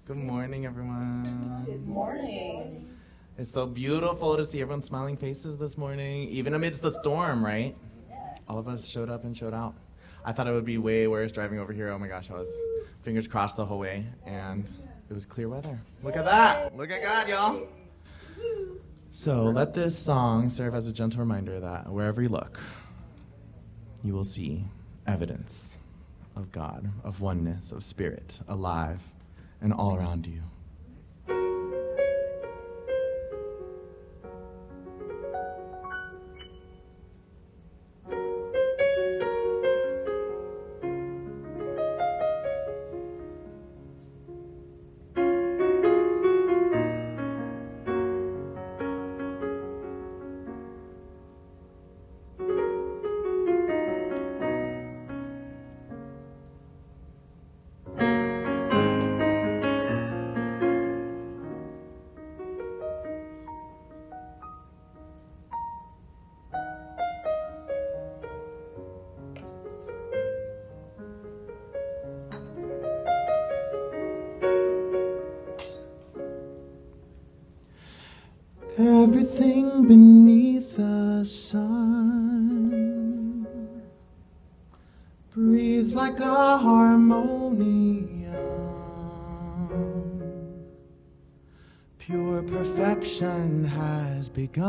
Good morning, everyone. Good morning. It's so beautiful to see everyone's smiling faces this morning, even amidst the storm, right? All of us showed up and showed out. I thought it would be way worse driving over here. Oh my gosh, I was fingers crossed the whole way, and it was clear weather. Look at that. Look at God, y'all. So let this song serve as a gentle reminder that wherever you look, you will see evidence of God, of oneness, of spirit, alive, and all around you. Everything beneath the sun breathes like a harmonium. Pure perfection has begun,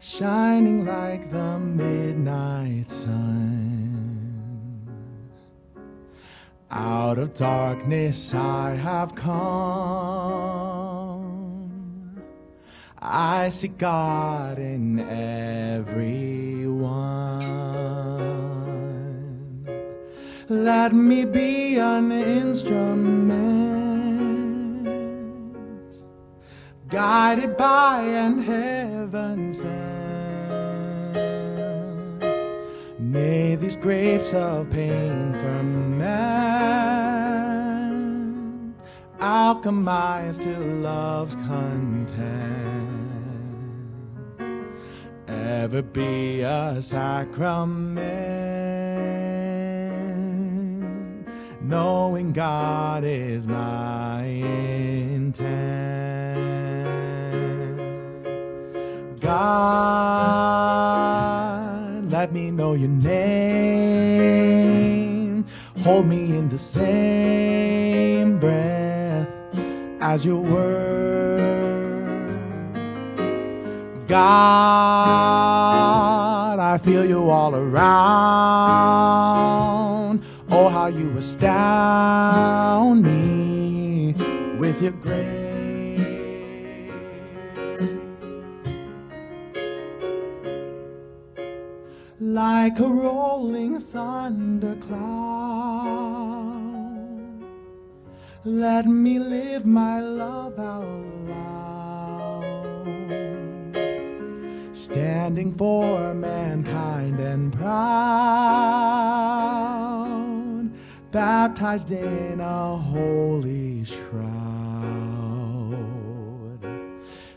shining like the midnight sun. Out of darkness I have come. I see God in everyone. Let me be an instrument, guided by an heaven sent. May these grapes of pain ferment, alchemize to love's content, ever be a sacrament, knowing God is my intent. God, let me know your name. Hold me in the same breath as your word. God, I feel you all around. Oh, how you astound me with your grace. Like a rolling thundercloud, let me live my love out loud, standing for mankind and proud, baptized in a holy shroud.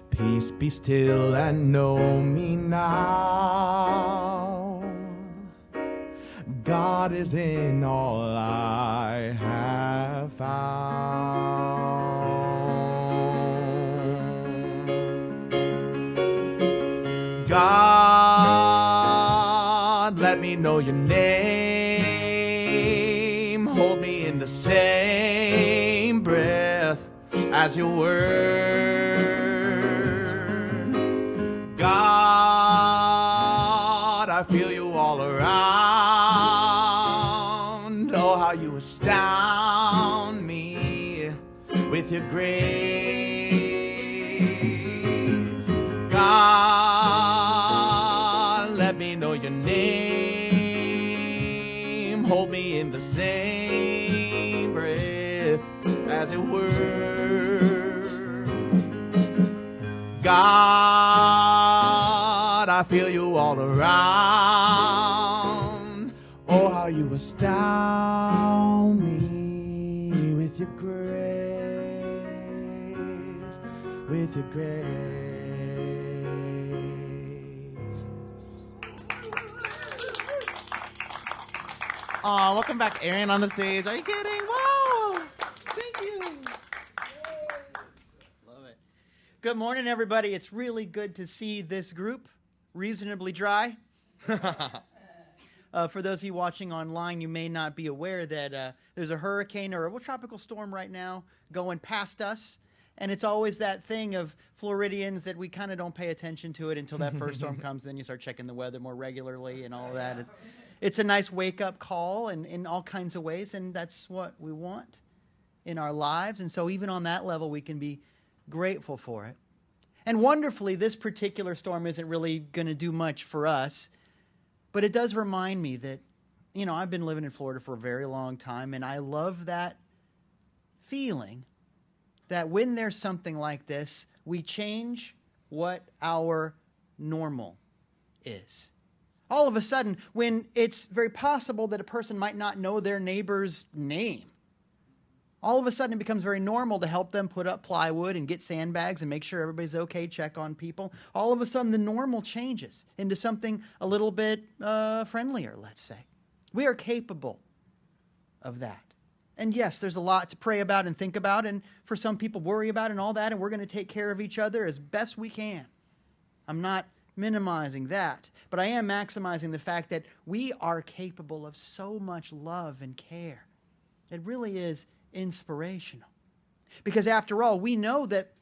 Peace be still and know me now. God is in all I have found. God, let me know your name. Hold me in the same breath as your word. God, I feel you all around. Oh, how you astound me with your grace. God, let me know your name. Hold me in the same breath as your word. God, I feel you all around. Oh, how you astound me with your grace, with your grace. Aw, welcome back, Aaron, on the stage. Are you kidding? Whoa! Thank you. Love it. Good morning, everybody. It's really good to see this group, reasonably dry. For those of you watching online, you may not be aware that there's a hurricane or a tropical storm right now going past us. And it's always that thing of Floridians that we kind of don't pay attention to it until that first storm comes. Then you start checking the weather more regularly and all of that. It's a nice wake-up call in all kinds of ways, and that's what we want in our lives. And so even on that level, we can be grateful for it. And wonderfully, this particular storm isn't really going to do much for us, but it does remind me that, you know, I've been living in Florida for a very long time, and I love that feeling that when there's something like this, we change what our normal is. All of a sudden, when it's very possible that a person might not know their neighbor's name, all of a sudden it becomes very normal to help them put up plywood and get sandbags and make sure everybody's okay, check on people. All of a sudden the normal changes into something a little bit friendlier, let's say. We are capable of that. And yes, there's a lot to pray about and think about, and for some people worry about and all that, and we're going to take care of each other as best we can. I'm not minimizing that, but I am maximizing the fact that we are capable of so much love and care. It really is inspirational. Because after all, we know that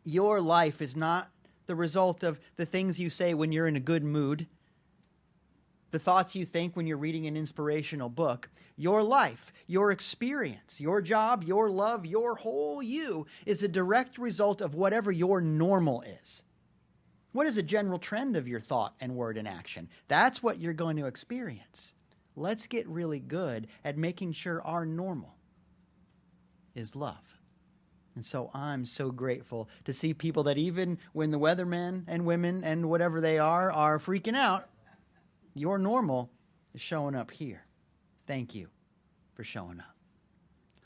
your life is not the result of the things you say when you're in a good mood, the thoughts you think when you're reading an inspirational book. Your life, your experience, your job, your love, your whole you is a direct result of whatever your normal is. What is a general trend of your thought and word and action? That's what you're going to experience. Let's get really good at making sure our normal is love. And so I'm so grateful to see people that even when the weathermen and women and whatever they are freaking out, your normal is showing up here. Thank you for showing up.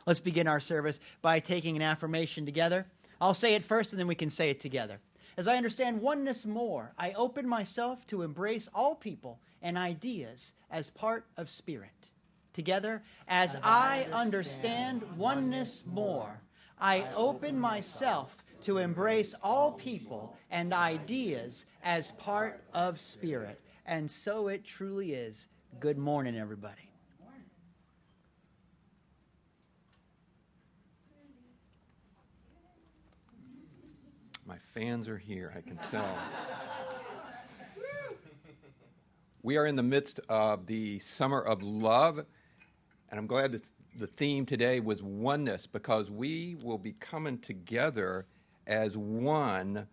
Let's begin our service by taking an affirmation together. I'll say it first and then we can say it together. As I understand oneness more, I open myself to embrace all people and ideas as part of spirit. Together, as I understand oneness more, I open myself to embrace all people and ideas as part of spirit. And so it truly is. Good morning, everybody. My fans are here, I can tell. We are in the midst of the Summer of Love, and I'm glad that the theme today was oneness, because we will be coming together as one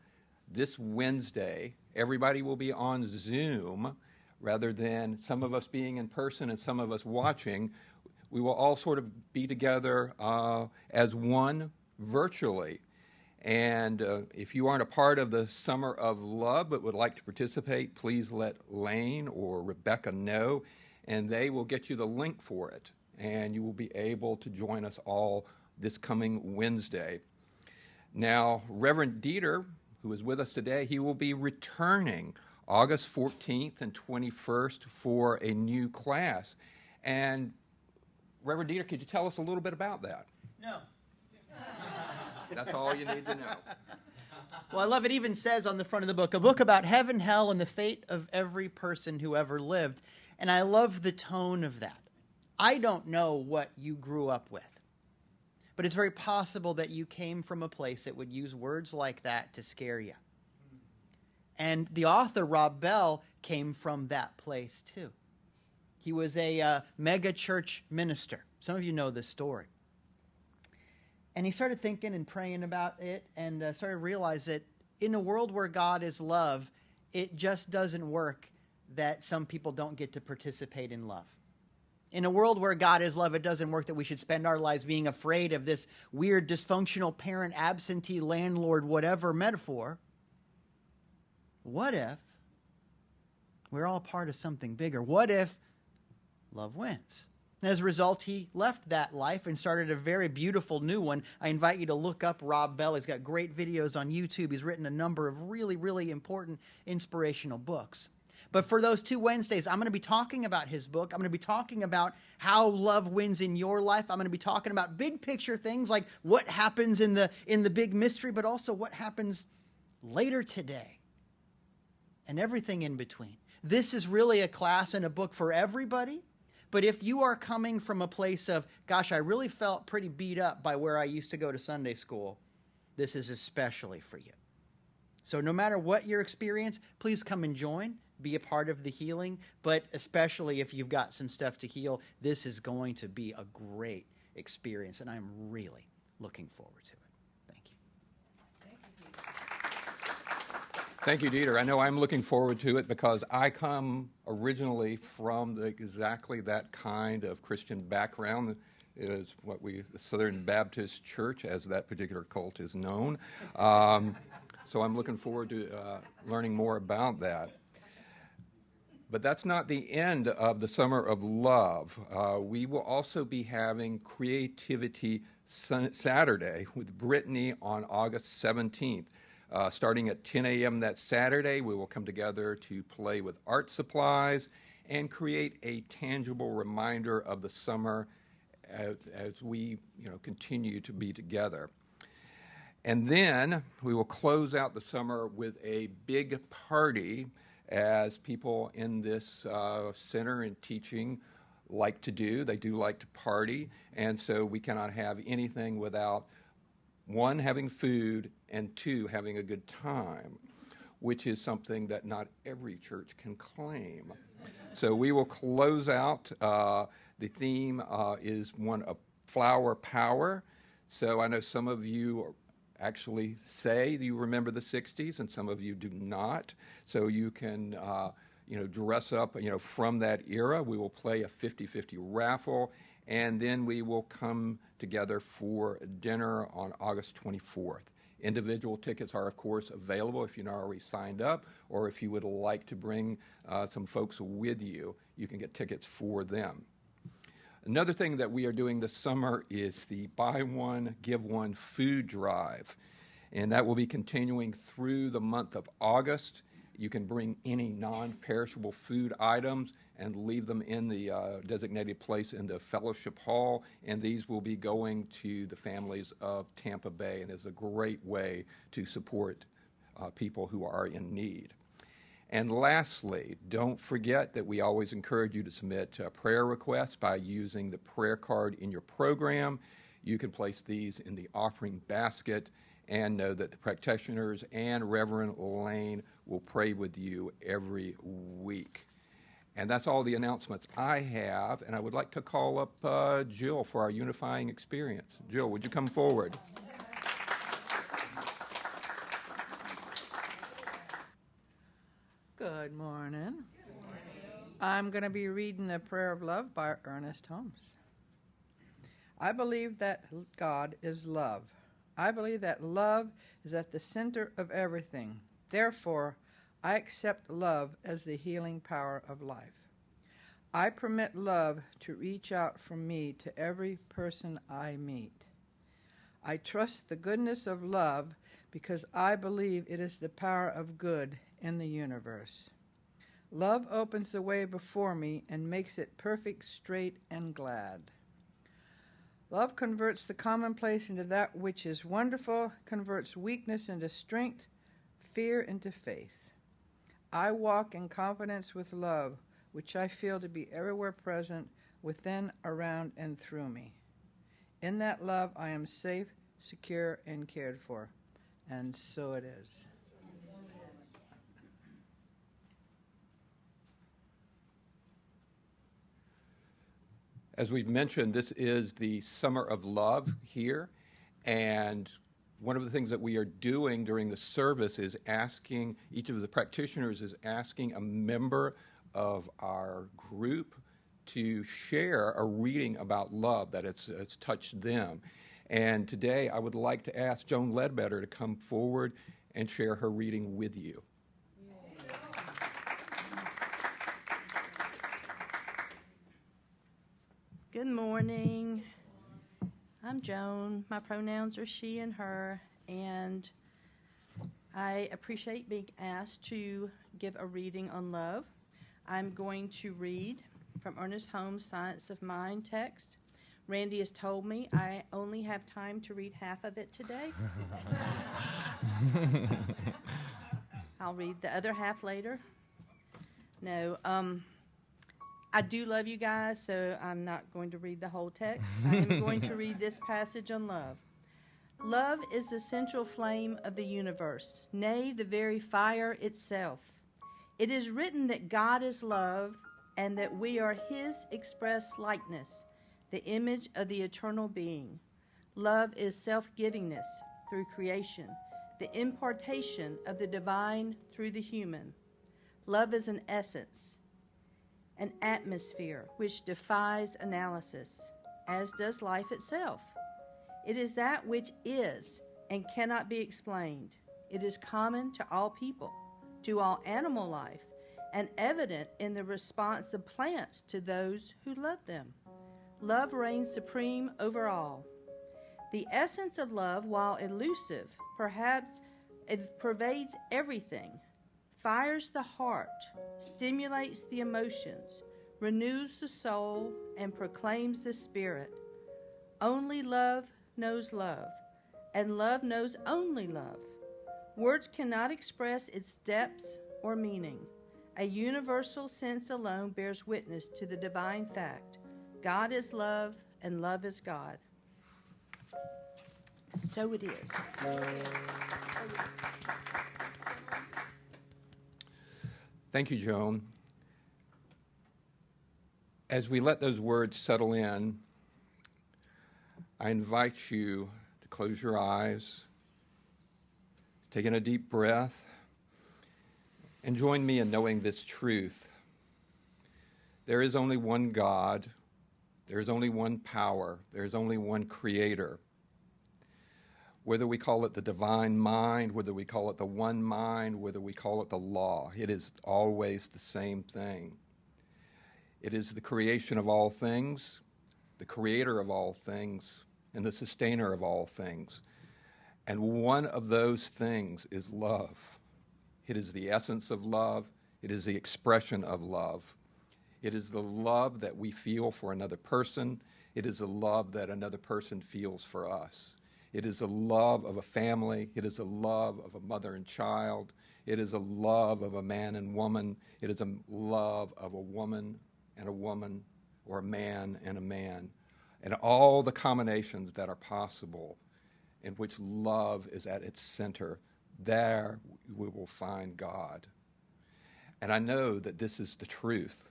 this Wednesday. Everybody will be on Zoom rather than some of us being in person and some of us watching. We will all sort of be together as one virtually. And if you aren't a part of the Summer of Love but would like to participate, please let Lane or Rebecca know, and they will get you the link for it. And you will be able to join us all this coming Wednesday. Now, Reverend Dieter, who is with us today, he will be returning August 14th and 21st for a new class. And Reverend Dieter, could you tell us a little bit about that? No. That's all you need to know. Well, I love it even says on the front of the book, a book about heaven, hell, and the fate of every person who ever lived. And I love the tone of that. I don't know what you grew up with, but it's very possible that you came from a place that would use words like that to scare you. And the author, Rob Bell, came from that place too. He was a mega church minister. Some of you know this story. And he started thinking and praying about it and started to realize that in a world where God is love, it just doesn't work that some people don't get to participate in love. In a world where God is love, it doesn't work that we should spend our lives being afraid of this weird, dysfunctional parent, absentee landlord, whatever metaphor. What if we're all part of something bigger? What if love wins? And as a result, he left that life and started a very beautiful new one. I invite you to look up Rob Bell. He's got great videos on YouTube. He's written a number of really, really important inspirational books. But for those 2 Wednesdays, I'm going to be talking about his book. I'm going to be talking about how love wins in your life. I'm going to be talking about big picture things like what happens in the big mystery, but also what happens later today and everything in between. This is really a class and a book for everybody. But if you are coming from a place of, gosh, I really felt pretty beat up by where I used to go to Sunday school, this is especially for you. So no matter what your experience, please come and join, be a part of the healing. But especially if you've got some stuff to heal, this is going to be a great experience. And I'm really looking forward to it. Thank you. Thank you, Dieter. I know I'm looking forward to it because I come originally from exactly that kind of Christian background. It is what the Southern Baptist Church, as that particular cult is known. So I'm looking forward to learning more about that. But that's not the end of the Summer of Love. We will also be having Creativity Saturday with Brittany on August 17th. Starting at 10 a.m. that Saturday, we will come together to play with art supplies and create a tangible reminder of the summer as we continue to be together. And then we will close out the summer with a big party, as people in this center and teaching like to do. They do like to party, and so we cannot have anything without, 1, having food, and 2, having a good time, which is something that not every church can claim. So we will close out. The theme is one of flower power. So I know some of you actually say you remember the 60s, and some of you do not. So you can dress up from that era. We will play a 50-50 raffle, and then we will come together for dinner on August 24th. Individual tickets are, of course, available if you're not already signed up, or if you would like to bring some folks with you, you can get tickets for them. Another thing that we are doing this summer is the Buy One, Give One food drive, and that will be continuing through the month of August. You can bring any non-perishable food items and leave them in the designated place in the fellowship hall, and these will be going to the families of Tampa Bay, and is a great way to support people who are in need. And lastly, don't forget that we always encourage you to submit prayer requests by using the prayer card in your program. You can place these in the offering basket, and know that the practitioners and Reverend Lane will pray with you every week. And that's all the announcements I have, and I would like to call up Jill for our unifying experience. Jill, would you come forward? Good morning. I'm going to be reading A Prayer of Love by Ernest Holmes. I believe that God is love. I believe that love is at the center of everything. Therefore, I accept love as the healing power of life. I permit love to reach out from me to every person I meet. I trust the goodness of love because I believe it is the power of good in the universe. Love opens the way before me and makes it perfect, straight, and glad. Love converts the commonplace into that which is wonderful, converts weakness into strength, fear into faith. I walk in confidence with love, which I feel to be everywhere present, within, around, and through me. In that love, I am safe, secure, and cared for. And so it is. As we've mentioned, this is the Summer of Love here, and one of the things that we are doing during the service is asking, each of the practitioners is asking a member of our group to share a reading about love that it's touched them. And today I would like to ask Joan Ledbetter to come forward and share her reading with you. Good morning. I'm Joan. My pronouns are she and her, and I appreciate being asked to give a reading on love. I'm going to read from Ernest Holmes' Science of Mind text. Randy has told me I only have time to read half of it today. I'll read the other half later. No, I do love you guys, so I'm not going to read the whole text. I am going to read this passage on love. Love is the central flame of the universe, nay, the very fire itself. It is written that God is love and that we are his express likeness, the image of the eternal being. Love is self-givingness through creation, the impartation of the divine through the human. Love is an essence, an atmosphere which defies analysis, as does life itself. It is that which is and cannot be explained. It is common to all people, to all animal life, and evident in the response of plants to those who love them. Love reigns supreme over all. The essence of love, while elusive, perhaps it pervades everything, fires the heart, stimulates the emotions, renews the soul, and proclaims the spirit. Only love knows love, and love knows only love. Words cannot express its depths or meaning. A universal sense alone bears witness to the divine fact. God is love, and love is God. So it is. Thank you, Joan. As we let those words settle in, I invite you to close your eyes, take in a deep breath, and join me in knowing this truth. There is only one God. There is only one power. There is only one creator. Whether we call it the divine mind, whether we call it the one mind, whether we call it the law, it is always the same thing. It is the creation of all things, the creator of all things, and the sustainer of all things. And one of those things is love. It is the essence of love. It is the expression of love. It is the love that we feel for another person. It is the love that another person feels for us. It is the love of a family. It is the love of a mother and child. It is a love of a man and woman. It is a love of a woman, or a man and a man, and all the combinations that are possible in which love is at its center. There we will find God. And I know that this is the truth.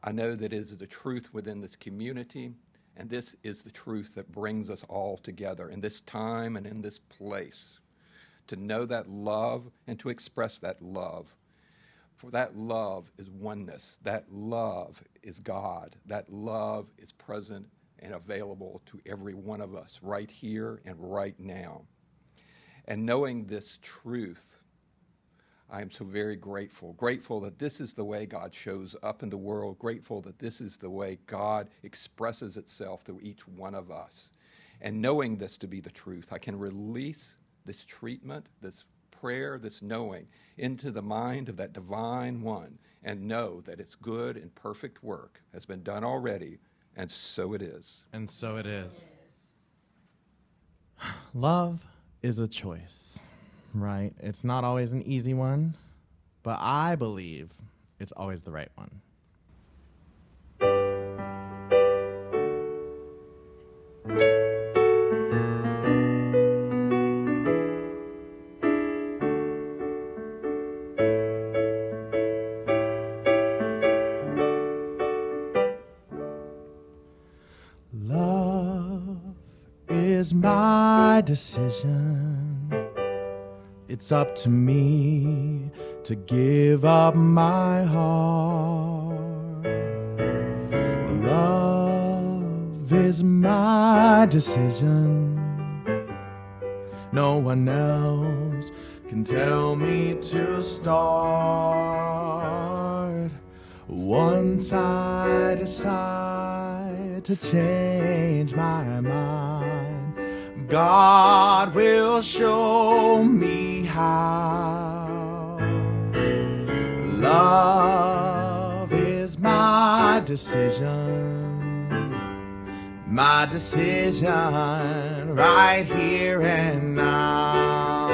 I know that it is the truth within this community, and this is the truth that brings us all together in this time and in this place, to know that love and to express that love. For that love is oneness. That love is God. That love is present and available to every one of us right here and right now. And knowing this truth, I am so very grateful. Grateful that this is the way God shows up in the world. Grateful that this is the way God expresses itself through each one of us. And knowing this to be the truth, I can release this treatment, this prayer, this knowing into the mind of that divine one and know that its good and perfect work has been done already, and so it is. And so it is. Love is a choice, right? It's not always an easy one, but I believe it's always the right one. Love is my decision. It's up to me to give up my heart. Love is my decision. No one else can tell me to start. Once I decide to change my mind, God will show me how. Love decision right here and now.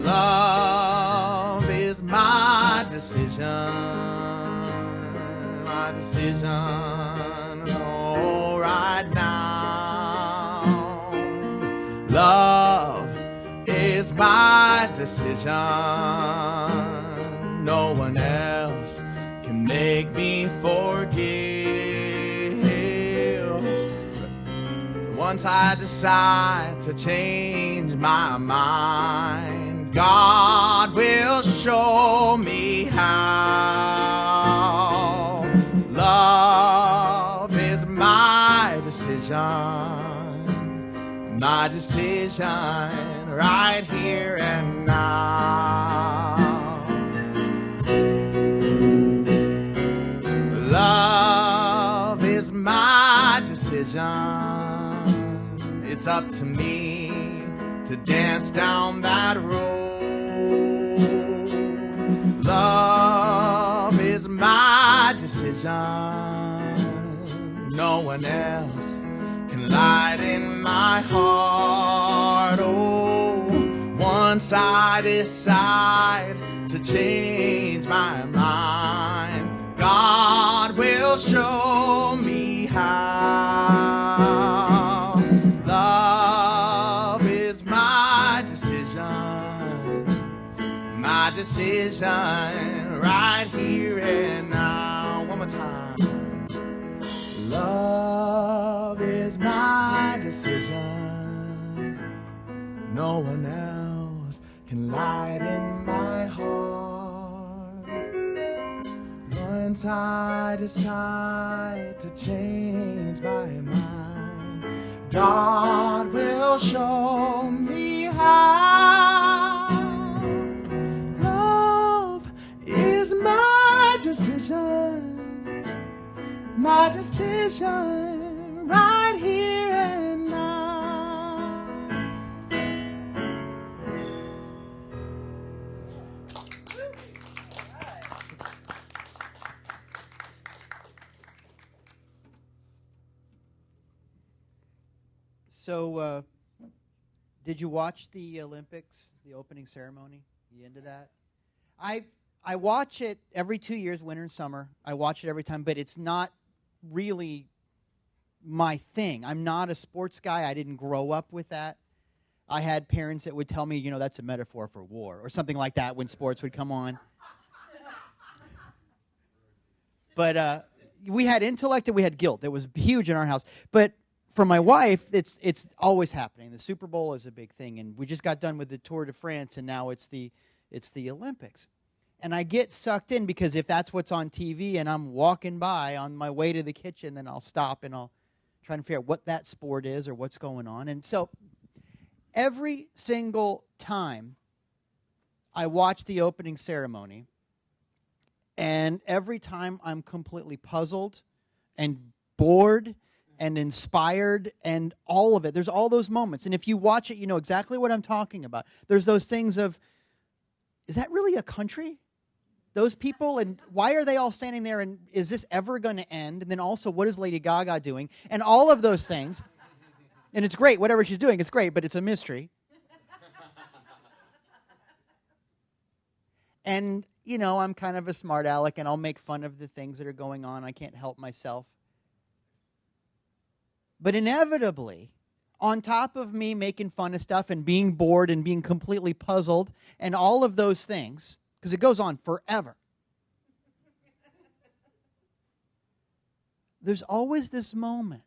Love is my decision, oh, right now. Love is my decision. No one else can make me forgive. Once I decide to change my mind, God will show me how. Love is my decision right here and now. Love is my decision. It's up to me to dance down that road. Love is my decision. No one else can lighten my heart. Oh, once I decide to change my mind, God will show me how. Love is my decision right here and now. One more time. Love is my decision. No one else can lighten my heart. Once I decide to change my mind, God will show me how. Love is my decision right here and now. So, did you watch the Olympics, the opening ceremony? You into that? I watch it every 2 years, winter and summer. I watch it every time, but it's not really my thing. I'm not a sports guy. I didn't grow up with that. I had parents that would tell me, you know, that's a metaphor for war or something like that when sports would come on. But we had intellect and we had guilt. It was huge in our house. But for my wife, it's always happening. The Super Bowl is a big thing, and we just got done with the Tour de France, and now it's the Olympics. And I get sucked in because if that's what's on TV and I'm walking by on my way to the kitchen, then I'll stop and I'll try and figure out what that sport is or what's going on. And so every single time I watch the opening ceremony, and every time I'm completely puzzled and bored and inspired and all of it. There's all those moments. And if you watch it, you know exactly what I'm talking about. There's those things of, is that really a country? Those people, and why are they all standing there, and is this ever going to end? And then also, what is Lady Gaga doing? And all of those things. And it's great, whatever she's doing, it's great, but it's a mystery. And, you know, I'm kind of a smart aleck, and I'll make fun of the things that are going on. I can't help myself. But inevitably, on top of me making fun of stuff and being bored and being completely puzzled and all of those things, because it goes on forever, there's always this moment.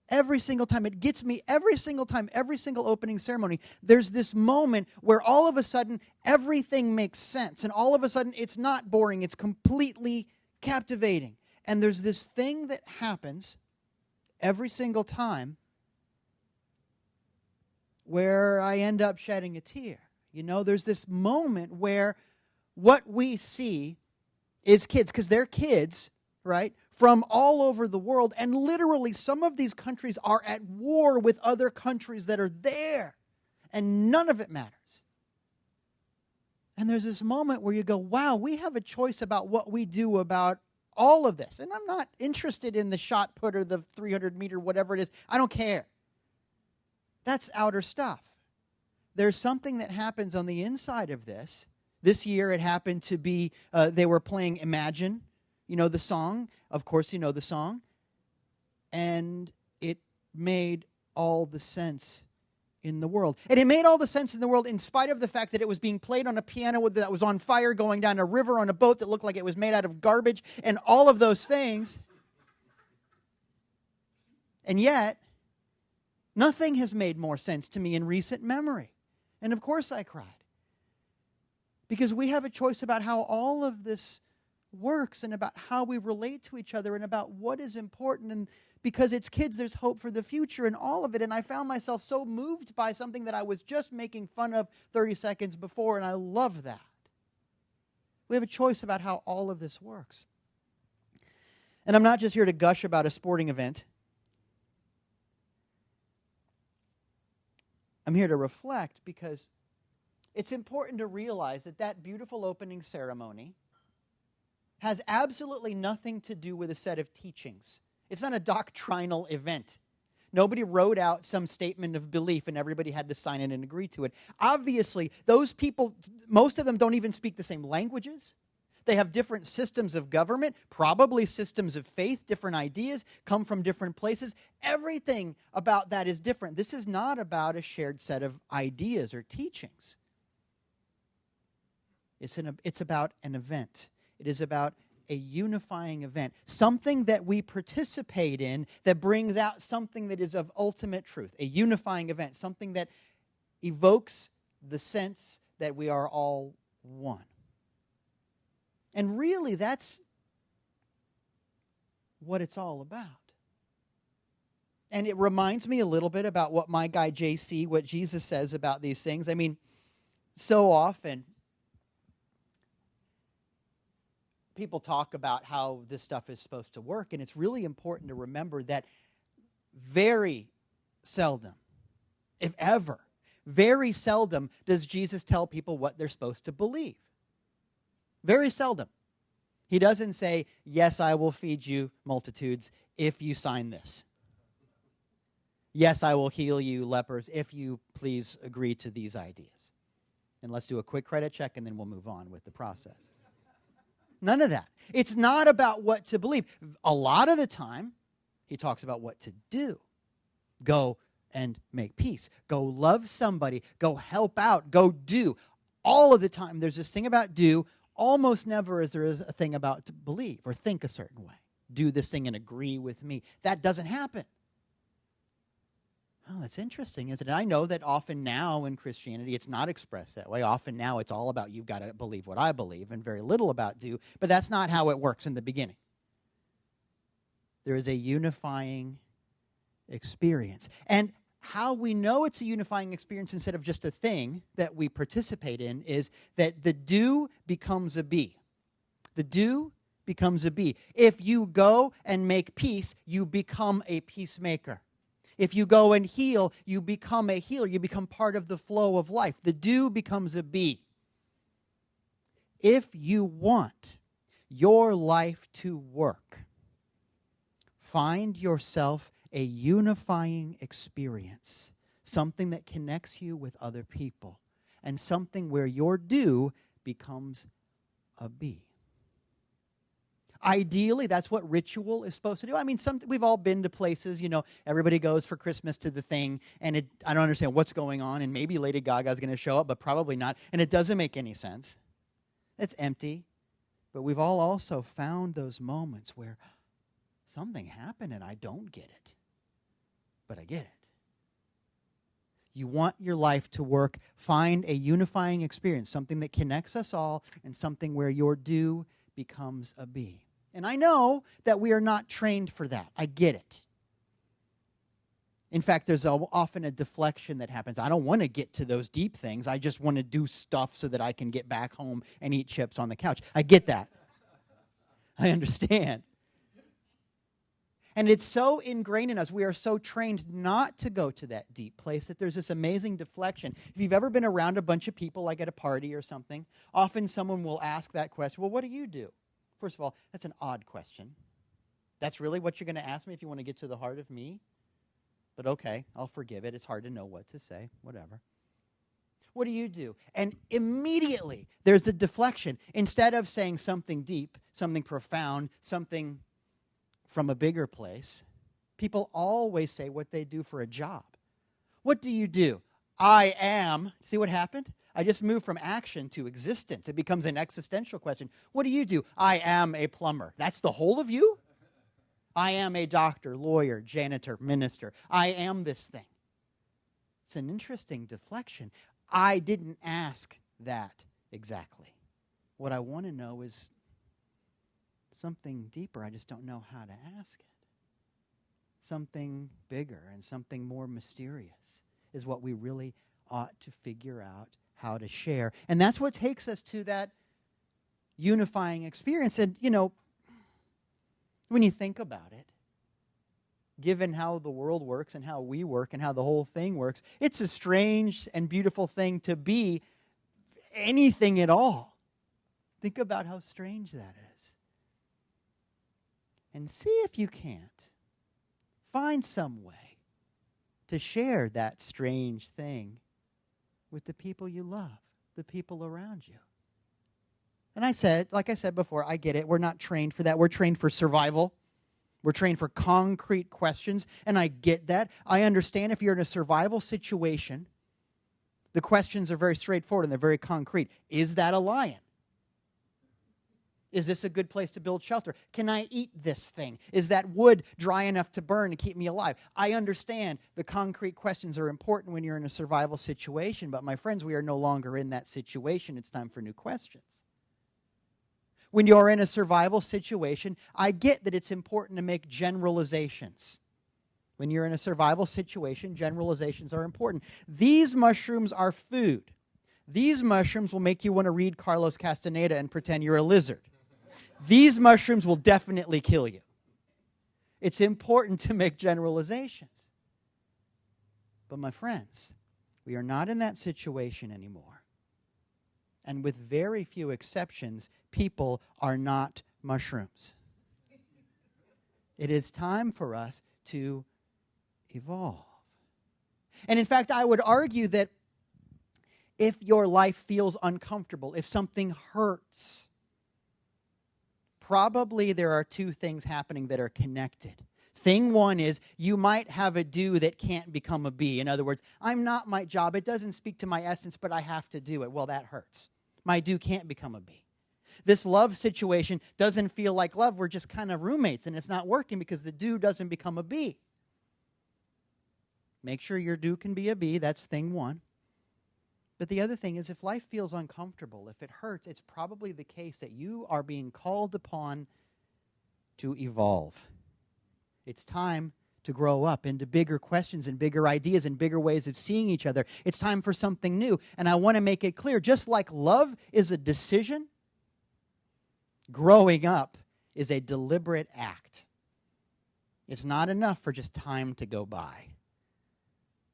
Every single time. It gets me every single time, every single opening ceremony. There's this moment where all of a sudden everything makes sense. And all of a sudden it's not boring. It's completely captivating. And there's this thing that happens every single time where I end up shedding a tear. You know, there's this moment where what we see is kids, because they're kids, right, from all over the world, and literally some of these countries are at war with other countries that are there, and none of it matters. And there's this moment where you go, wow, we have a choice about what we do about all of this. And I'm not interested in the shot put or the 300-meter, whatever it is. I don't care. That's outer stuff. There's something that happens on the inside of this. This year it happened to be, they were playing Imagine, you know the song. Of course you know the song. And it made all the sense in the world. And it made all the sense in the world in spite of the fact that it was being played on a piano that was on fire going down a river on a boat that looked like it was made out of garbage and all of those things. And yet, nothing has made more sense to me in recent memory. And of course I cried. Because we have a choice about how all of this works and about how we relate to each other and about what is important. And because it's kids, there's hope for the future and all of it. And I found myself so moved by something that I was just making fun of 30 seconds before, and I love that. We have a choice about how all of this works. And I'm not just here to gush about a sporting event. I'm here to reflect because it's important to realize that that beautiful opening ceremony has absolutely nothing to do with a set of teachings. It's not a doctrinal event. Nobody wrote out some statement of belief and everybody had to sign it and agree to it. Obviously, those people, most of them don't even speak the same languages. They have different systems of government, probably systems of faith, different ideas, come from different places. Everything about that is different. This is not about a shared set of ideas or teachings. It's about an event. It is about a unifying event, something that we participate in that brings out something that is of ultimate truth, a unifying event, something that evokes the sense that we are all one. And really, that's what it's all about. And it reminds me a little bit about what my guy JC, what Jesus says about these things. I mean, so often people talk about how this stuff is supposed to work, and it's really important to remember that very seldom, if ever, very seldom does Jesus tell people what they're supposed to believe. Very seldom. He doesn't say, yes, I will feed you multitudes if you sign this. Yes, I will heal you lepers if you please agree to these ideas. And let's do a quick credit check and then we'll move on with the process. None of that. It's not about what to believe. A lot of the time, he talks about what to do. Go and make peace. Go love somebody. Go help out. Go do. All of the time, there's this thing about do. Almost never is there a thing about to believe or think a certain way. Do this thing and agree with me. That doesn't happen. Oh, that's interesting, isn't it? I know that often now in Christianity, it's not expressed that way. Often now it's all about you've got to believe what I believe and very little about do. But that's not how it works in the beginning. There is a unifying experience. And how we know it's a unifying experience instead of just a thing that we participate in is that the do becomes a be. The do becomes a be. If you go and make peace, you become a peacemaker. If you go and heal, you become a healer. You become part of the flow of life. The do becomes a be. If you want your life to work, find yourself a unifying experience, something that connects you with other people, and something where your do becomes a be. Ideally, that's what ritual is supposed to do. I mean, we've all been to places, everybody goes for Christmas to the thing, and I don't understand what's going on, and maybe Lady Gaga's going to show up, but probably not, and it doesn't make any sense. It's empty. But we've all also found those moments where something happened and I don't get it, but I get it. You want your life to work, find a unifying experience, something that connects us all, and something where your do becomes a be. And I know that we are not trained for that. I get it. In fact, there's often a deflection that happens. I don't want to get to those deep things. I just want to do stuff so that I can get back home and eat chips on the couch. I get that. I understand. And it's so ingrained in us. We are so trained not to go to that deep place that there's this amazing deflection. If you've ever been around a bunch of people, like at a party or something, often someone will ask that question, well, what do you do? First of all, that's an odd question. That's really what you're going to ask me if you want to get to the heart of me? But okay, I'll forgive it. It's hard to know what to say, whatever. What do you do? And immediately there's the deflection. Instead of saying something deep, something profound, something from a bigger place, people always say what they do for a job. What do you do? I am. See what happened? I just moved from action to existence. It becomes an existential question. What do you do? I am a plumber. That's the whole of you? I am a doctor, lawyer, janitor, minister. I am this thing. It's an interesting deflection. I didn't ask that exactly. What I want to know is something deeper. I just don't know how to ask it. Something bigger and something more mysterious is what we really ought to figure out how to share. And that's what takes us to that unifying experience. And, when you think about it, given how the world works and how we work and how the whole thing works, it's a strange and beautiful thing to be anything at all. Think about how strange that is. And see if you can't find some way to share that strange thing with the people you love, the people around you. And like I said before, I get it. We're not trained for that. We're trained for survival. We're trained for concrete questions, and I get that. I understand if you're in a survival situation, the questions are very straightforward and they're very concrete. Is that a lion? Is this a good place to build shelter? Can I eat this thing? Is that wood dry enough to burn to keep me alive? I understand the concrete questions are important when you're in a survival situation, but my friends, we are no longer in that situation. It's time for new questions. When you're in a survival situation, I get that it's important to make generalizations. When you're in a survival situation, generalizations are important. These mushrooms are food. These mushrooms will make you want to read Carlos Castaneda and pretend you're a lizard. These mushrooms will definitely kill you. It's important to make generalizations. But my friends, we are not in that situation anymore. And with very few exceptions, people are not mushrooms. It is time for us to evolve. And in fact, I would argue that if your life feels uncomfortable, if something hurts, probably there are two things happening that are connected. Thing one is you might have a do that can't become a be. In other words, I'm not my job. It doesn't speak to my essence, but I have to do it. Well, that hurts. My do can't become a be. This love situation doesn't feel like love. We're just kind of roommates, and it's not working because the do doesn't become a be. Make sure your do can be a be. That's thing one. But the other thing is if life feels uncomfortable, if it hurts, it's probably the case that you are being called upon to evolve. It's time to grow up into bigger questions and bigger ideas and bigger ways of seeing each other. It's time for something new. And I want to make it clear, just like love is a decision, growing up is a deliberate act. It's not enough for just time to go by.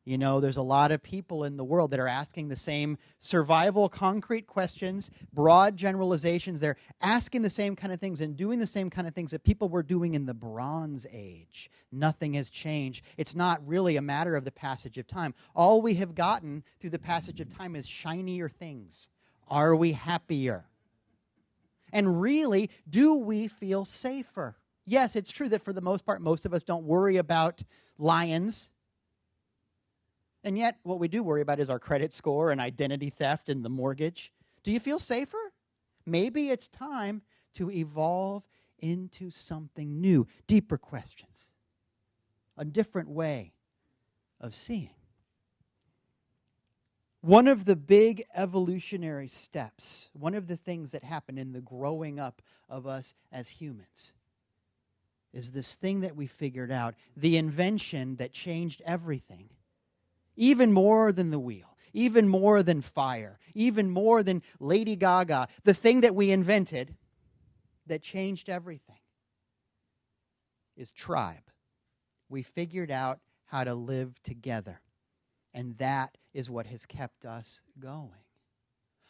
You know, there's a lot of people in the world that are asking the same survival concrete questions, broad generalizations. They're asking the same kind of things and doing the same kind of things that people were doing in the Bronze Age. Nothing has changed. It's not really a matter of the passage of time. All we have gotten through the passage of time is shinier things. Are we happier? And really, do we feel safer? Yes, it's true that for the most part, most of us don't worry about lions. And yet, what we do worry about is our credit score and identity theft and the mortgage. Do you feel safer? Maybe it's time to evolve into something new, deeper questions, a different way of seeing. One of the big evolutionary steps, one of the things that happen in the growing up of us as humans, is this thing that we figured out, the invention that changed everything. Even more than the wheel, even more than fire, even more than Lady Gaga, the thing that we invented that changed everything is tribe. We figured out how to live together. And that is what has kept us going.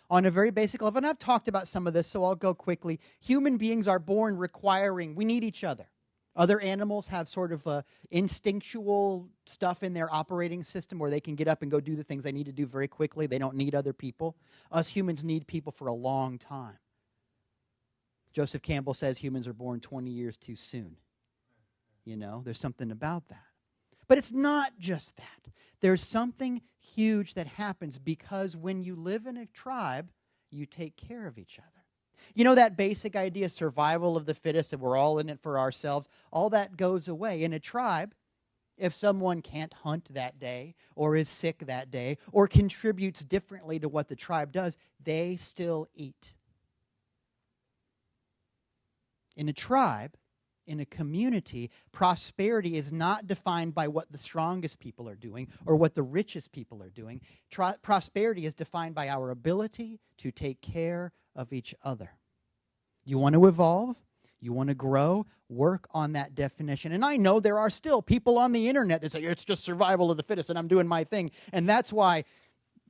On a very basic level, and I've talked about some of this, so I'll go quickly. Human beings are born requiring, we need each other. Other animals have sort of instinctual stuff in their operating system where they can get up and go do the things they need to do very quickly. They don't need other people. Us humans need people for a long time. Joseph Campbell says humans are born 20 years too soon. You know, there's something about that. But it's not just that. There's something huge that happens because when you live in a tribe, you take care of each other. You know that basic idea, survival of the fittest, and we're all in it for ourselves, all that goes away. In a tribe, if someone can't hunt that day, or is sick that day, or contributes differently to what the tribe does, they still eat. In a tribe, in a community, prosperity is not defined by what the strongest people are doing or what the richest people are doing. Prosperity is defined by our ability to take care of each other. You want to evolve? You want to grow? Work on that definition. And I know there are still people on the internet that say, it's just survival of the fittest and I'm doing my thing. And that's why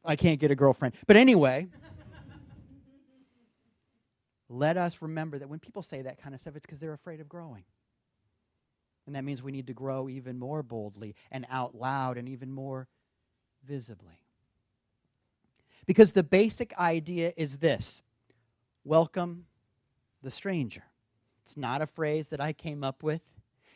I can't get a girlfriend. But anyway, let us remember that when people say that kind of stuff, it's because they're afraid of growing. And that means we need to grow even more boldly and out loud and even more visibly. Because the basic idea is this: welcome the stranger. It's not a phrase that I came up with.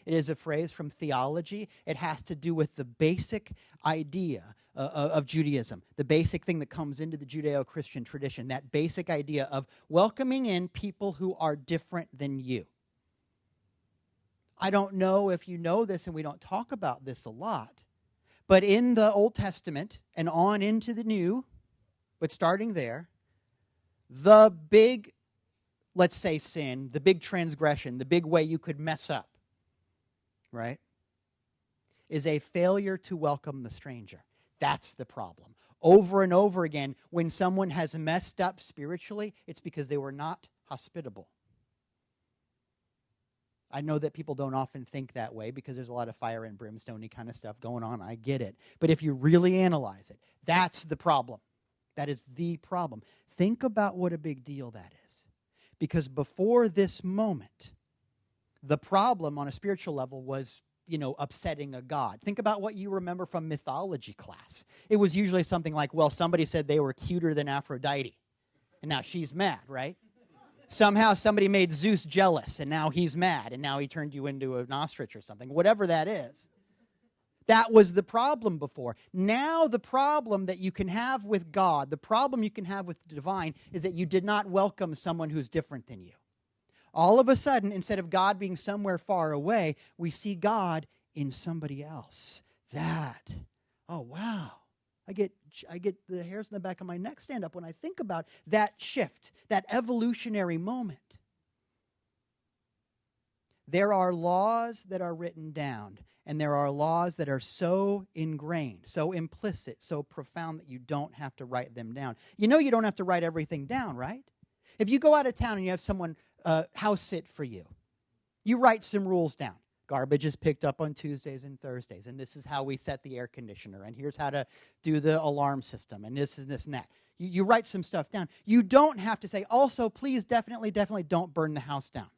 It is a phrase from theology. It has to do with the basic idea of Judaism, the basic thing that comes into the Judeo-Christian tradition, that basic idea of welcoming in people who are different than you. I don't know if you know this, and we don't talk about this a lot, but in the Old Testament and on into the New, but starting there, the big, let's say, sin, the big transgression, the big way you could mess up, right, is a failure to welcome the stranger. That's the problem. Over and over again, when someone has messed up spiritually, it's because they were not hospitable. I know that people don't often think that way because there's a lot of fire and brimstone-y kind of stuff going on. I get it. But if you really analyze it, that's the problem. That is the problem. Think about what a big deal that is. Because before this moment, the problem on a spiritual level was, upsetting a god. Think about what you remember from mythology class. It was usually something like, well, somebody said they were cuter than Aphrodite, and now she's mad, right? Somehow somebody made Zeus jealous, and now he's mad, and now he turned you into an ostrich or something, whatever that is. That was the problem before. Now the problem that you can have with God, the problem you can have with the divine, is that you did not welcome someone who's different than you. All of a sudden, instead of God being somewhere far away, we see God in somebody else. Oh wow. I get the hairs in the back of my neck stand up when I think about that shift, that evolutionary moment. There are laws that are written down, and there are laws that are so ingrained, so implicit, so profound that you don't have to write them down. You know you don't have to write everything down, right? If you go out of town and you have someone house sit for you, you write some rules down. Garbage is picked up on Tuesdays and Thursdays, and this is how we set the air conditioner, and here's how to do the alarm system, and this and this and that. You write some stuff down. You don't have to say, also, please definitely don't burn the house down.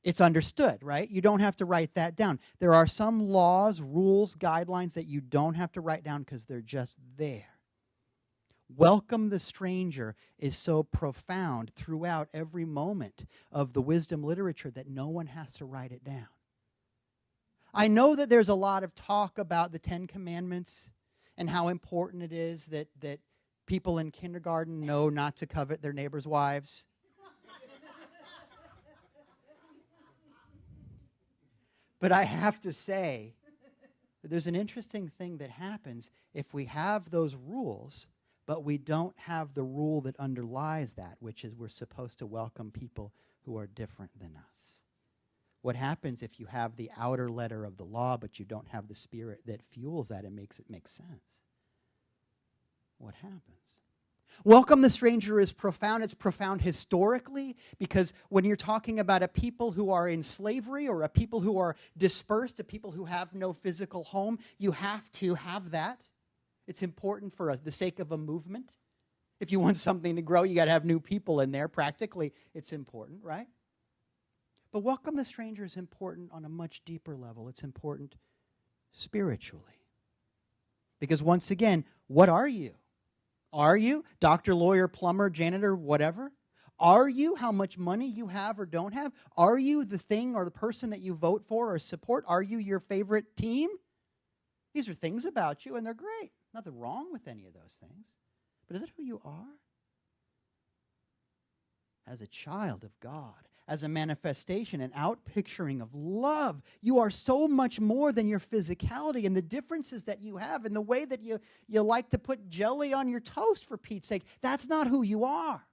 It's understood, right? You don't have to write that down. There are some laws, rules, guidelines that you don't have to write down because they're just there. Welcome the stranger is so profound throughout every moment of the wisdom literature that no one has to write it down. I know that there's a lot of talk about the Ten Commandments and how important it is that people in kindergarten know not to covet their neighbors' wives. But I have to say that there's an interesting thing that happens if we have those rules, but we don't have the rule that underlies that, which is we're supposed to welcome people who are different than us. What happens if you have the outer letter of the law, but you don't have the spirit that fuels that and makes it make sense? What happens? Welcome the stranger is profound. It's profound historically because when you're talking about a people who are in slavery or a people who are dispersed, a people who have no physical home, you have to have that. It's important for the sake of a movement. If you want something to grow, you got to have new people in there. Practically, it's important, right? But welcome the stranger is important on a much deeper level. It's important spiritually. Because once again, what are you? Are you doctor, lawyer, plumber, janitor, whatever? Are you how much money you have or don't have? Are you the thing or the person that you vote for or support? Are you your favorite team? These are things about you, and they're great. Nothing wrong with any of those things. But is that who you are? As a child of God, as a manifestation, an outpicturing of love. You are so much more than your physicality and the differences that you have and the way that you like to put jelly on your toast, for Pete's sake. That's not who you are.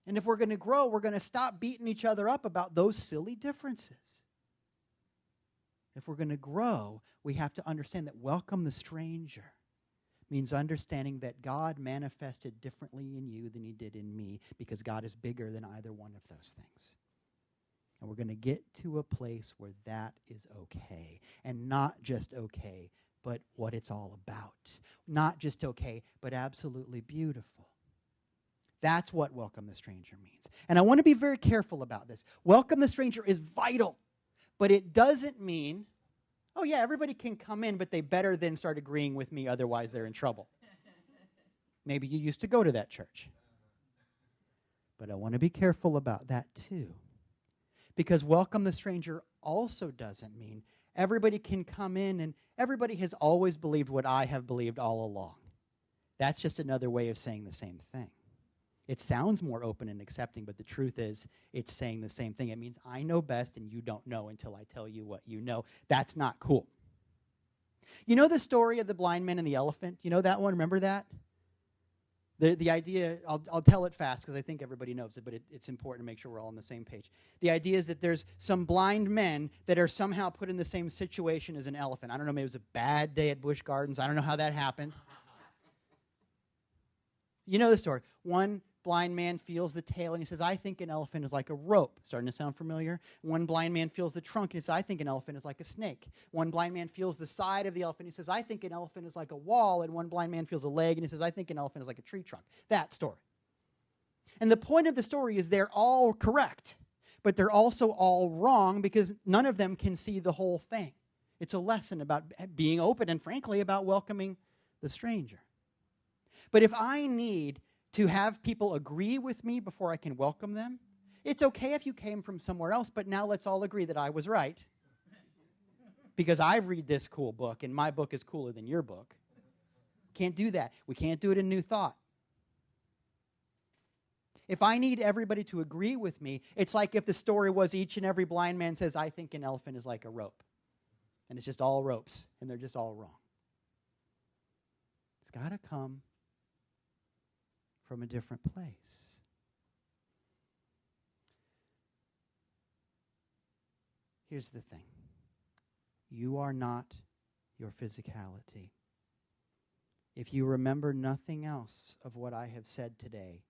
And if we're going to grow, we're going to stop beating each other up about those silly differences. If we're going to grow, we have to understand that welcome the stranger means understanding that God manifested differently in you than he did in me because God is bigger than either one of those things. And we're going to get to a place where that is okay. And not just okay, but what it's all about. Not just okay, but absolutely beautiful. That's what welcome the stranger means. And I want to be very careful about this. Welcome the stranger is vital, but it doesn't mean, oh yeah, everybody can come in, but they better then start agreeing with me, otherwise they're in trouble. Maybe you used to go to that church. But I want to be careful about that too. Because welcome the stranger also doesn't mean everybody can come in and everybody has always believed what I have believed all along. That's just another way of saying the same thing. It sounds more open and accepting, but the truth is it's saying the same thing. It means I know best and you don't know until I tell you what you know. That's not cool. You know the story of the blind man and the elephant? You know that one? Remember that? The idea, I'll tell it fast because I think everybody knows it, but it's important to make sure we're all on the same page. The idea is that there's some blind men that are somehow put in the same situation as an elephant. I don't know, maybe it was a bad day at Busch Gardens. I don't know how that happened. You know the story. One blind man feels the tail and he says, I think an elephant is like a rope. Starting to sound familiar? One blind man feels the trunk and he says, I think an elephant is like a snake. One blind man feels the side of the elephant and he says, I think an elephant is like a wall. And one blind man feels a leg and he says, I think an elephant is like a tree trunk. That story. And the point of the story is they're all correct, but they're also all wrong because none of them can see the whole thing. It's a lesson about being open and frankly about welcoming the stranger. But if I need to have people agree with me before I can welcome them, it's okay if you came from somewhere else, but now let's all agree that I was right. Because I read this cool book, and my book is cooler than your book. Can't do that. We can't do it in New Thought. If I need everybody to agree with me, it's like if the story was each and every blind man says, I think an elephant is like a rope. And it's just all ropes, and they're just all wrong. It's got to come from a different place. Here's the thing. You are not your physicality. If you remember nothing else of what I have said today,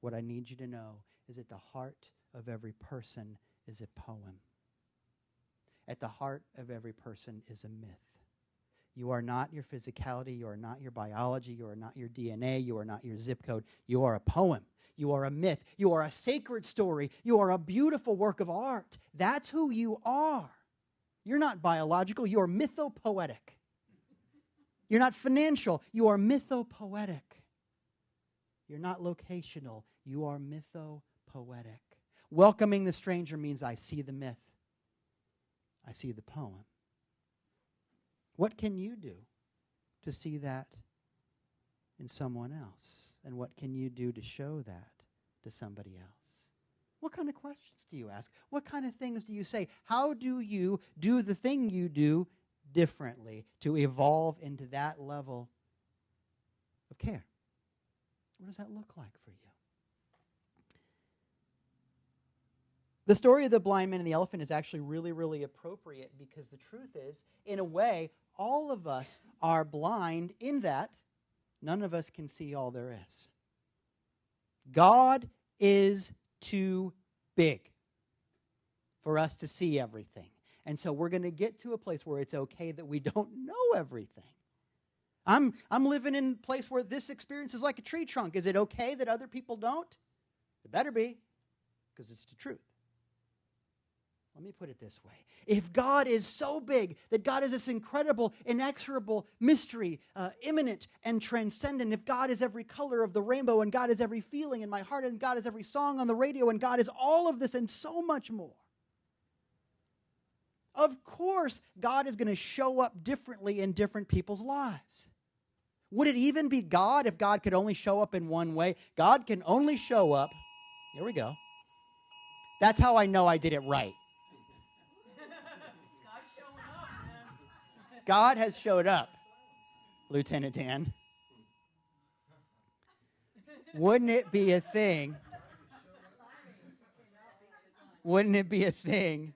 what I need you to know is that the heart of every person is a poem. At the heart of every person is a myth. You are not your physicality. You are not your biology. You are not your DNA. You are not your zip code. You are a poem. You are a myth. You are a sacred story. You are a beautiful work of art. That's who you are. You're not biological. You are mythopoetic. You're not financial. You are mythopoetic. You're not locational. You are mythopoetic. Welcoming the stranger means I see the myth. I see the poem. What can you do to see that in someone else? And what can you do to show that to somebody else? What kind of questions do you ask? What kind of things do you say? How do you do the thing you do differently to evolve into that level of care? What does that look like for you? The story of the blind man and the elephant is actually really, really appropriate because the truth is, in a way, all of us are blind in that none of us can see all there is. God is too big for us to see everything. And so we're going to get to a place where it's okay that we don't know everything. I'm living in a place where this experience is like a tree trunk. Is it okay that other people don't? It better be, because it's the truth. Let me put it this way. If God is so big, that God is this incredible, inexorable mystery, immanent and transcendent, if God is every color of the rainbow, and God is every feeling in my heart, and God is every song on the radio, and God is all of this and so much more, of course, God is going to show up differently in different people's lives. Would it even be God if God could only show up in one way? God can only show up. Here we go. That's how I know I did it right. God has showed up, Lieutenant Dan. Wouldn't it be a thing? Wouldn't it be a thing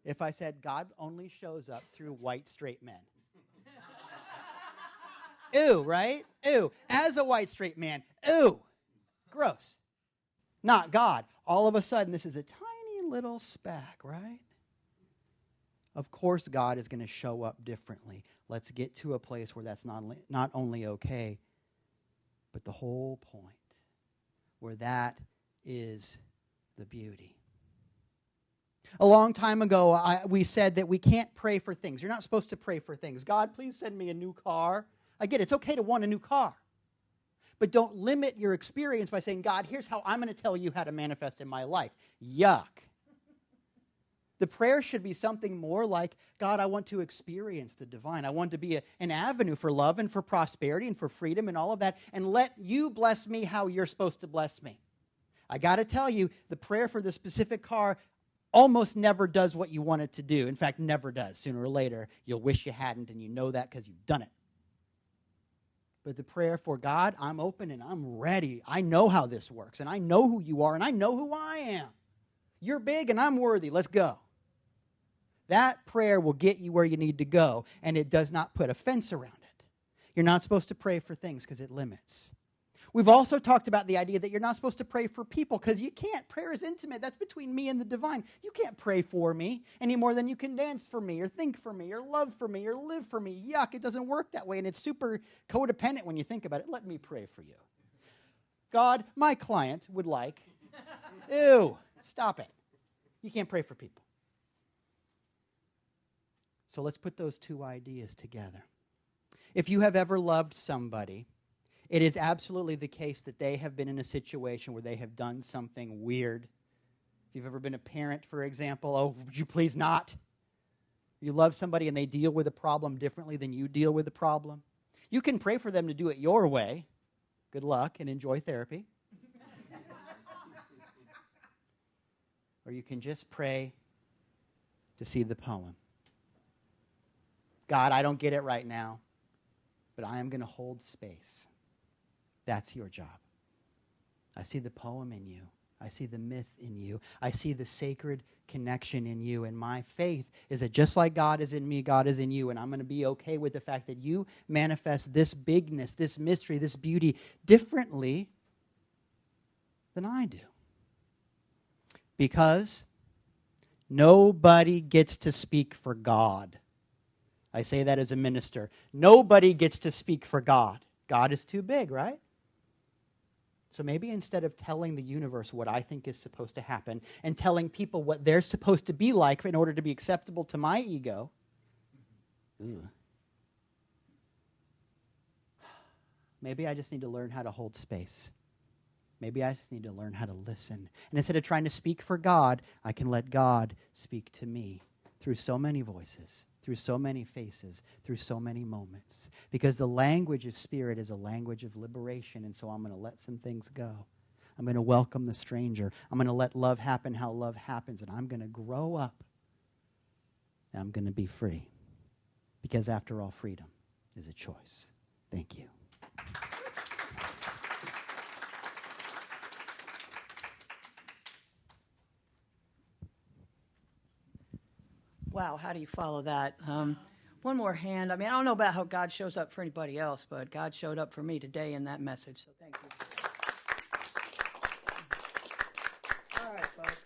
if I said God only shows up through white straight men? Ew, right? Ew. As a white straight man, ew. Gross. Not God. All of a sudden, this is a tiny little speck, right? Of course, God is going to show up differently. Let's get to a place where that's not only okay, but the whole point, where that is the beauty. A long time ago, we said that we can't pray for things. You're not supposed to pray for things. God, please send me a new car. I get it. It's okay to want a new car. But don't limit your experience by saying, God, here's how I'm going to tell you how to manifest in my life. Yuck. The prayer should be something more like, God, I want to experience the divine. I want to be an avenue for love and for prosperity and for freedom and all of that, and let you bless me how you're supposed to bless me. I got to tell you, the prayer for the specific car almost never does what you want it to do. In fact, never does. Sooner or later, you'll wish you hadn't, and you know that because you've done it. But the prayer for God, I'm open and I'm ready. I know how this works, and I know who you are, and I know who I am. You're big, and I'm worthy. Let's go. That prayer will get you where you need to go, and it does not put a fence around it. You're not supposed to pray for things because it limits. We've also talked about the idea that you're not supposed to pray for people because you can't. Prayer is intimate. That's between me and the divine. You can't pray for me any more than you can dance for me or think for me or love for me or live for me. Yuck, it doesn't work that way, and it's super codependent when you think about it. Let me pray for you. God, my client would like. Ew, stop it. You can't pray for people. So let's put those two ideas together. If you have ever loved somebody, it is absolutely the case that they have been in a situation where they have done something weird. If you've ever been a parent, for example, oh, would you please not? You love somebody and they deal with a problem differently than you deal with the problem. You can pray for them to do it your way. Good luck and enjoy therapy. Or you can just pray to see the poem. God, I don't get it right now, but I am going to hold space. That's your job. I see the poem in you. I see the myth in you. I see the sacred connection in you. And my faith is that just like God is in me, God is in you. And I'm going to be okay with the fact that you manifest this bigness, this mystery, this beauty differently than I do. Because nobody gets to speak for God. I say that as a minister. Nobody gets to speak for God. God is too big, right? So maybe instead of telling the universe what I think is supposed to happen and telling people what they're supposed to be like in order to be acceptable to my ego, maybe I just need to learn how to hold space. Maybe I just need to learn how to listen. And instead of trying to speak for God, I can let God speak to me through so many voices, through so many faces, through so many moments. Because the language of spirit is a language of liberation, and so I'm going to let some things go. I'm going to welcome the stranger. I'm going to let love happen how love happens, and I'm going to grow up, and I'm going to be free. Because after all, freedom is a choice. Thank you. Wow, how do you follow that? one more hand. I mean, I don't know about how God shows up for anybody else, but God showed up for me today in that message. So thank you. All right, folks.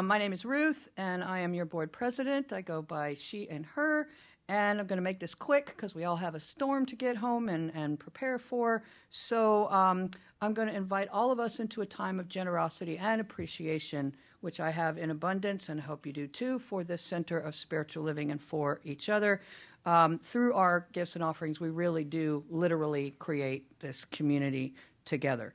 My name is Ruth, and I am your board president. I go by she and her. And I'm going to make this quick because we all have a storm to get home and prepare for. So I'm going to invite all of us into a time of generosity and appreciation, which I have in abundance, and I hope you do too, for this center of spiritual living and for each other. Through our gifts and offerings, we really do literally create this community together.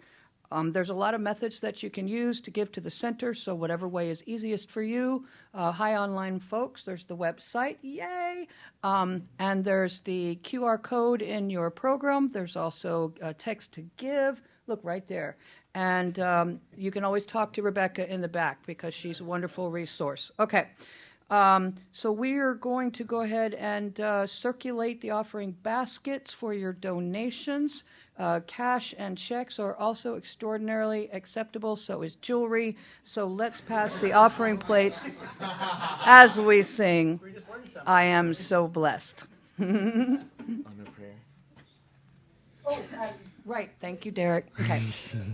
There's a lot of methods that you can use to give to the center, so whatever way is easiest for you. Hi, online folks. There's the website. Yay! And there's the QR code in your program. There's also a text to give. Look, right there. And you can always talk to Rebecca in the back because she's a wonderful resource. Okay. So we are going to go ahead and circulate the offering baskets for your donations. Cash and checks are also extraordinarily acceptable, so is jewelry. So let's pass the offering plates as we sing, I Am So Blessed. On a prayer. Oh, right. Thank you, Derek. Okay.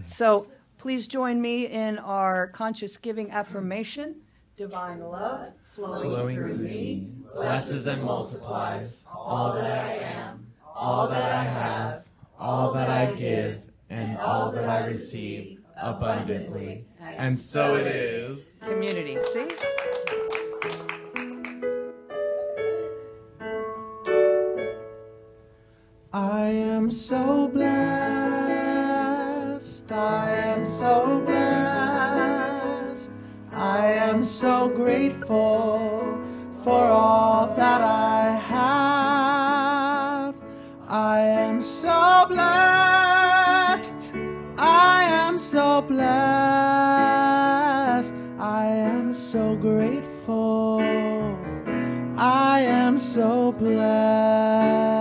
So please join me in our conscious giving affirmation. Divine love flowing through me blesses and multiplies all that I am, all that I have, all that I give, and all that I receive abundantly. And so it is. Community, see? I am so blessed. I am so blessed. I am so grateful for all that I have. I am so blessed. I am so blessed. I am so grateful. I am so blessed.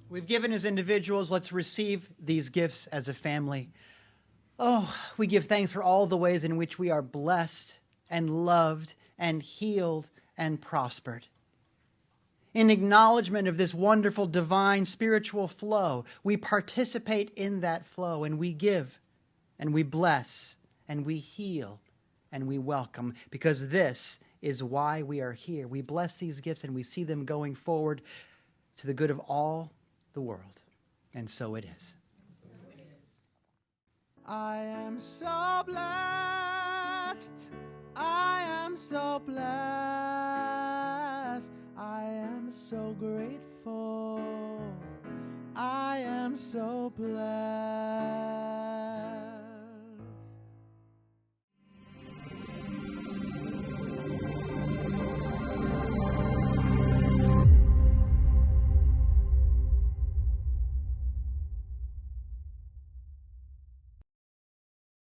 We've given as individuals, let's receive these gifts as a family. Oh, we give thanks for all the ways in which we are blessed and loved and healed and prospered. In acknowledgement of this wonderful divine spiritual flow, we participate in that flow and we give and we bless and we heal and we welcome, because this is why we are here. We bless these gifts and we see them going forward to the good of all the world. And so it is. I am so blessed. I am so blessed. I am so grateful. I am so blessed.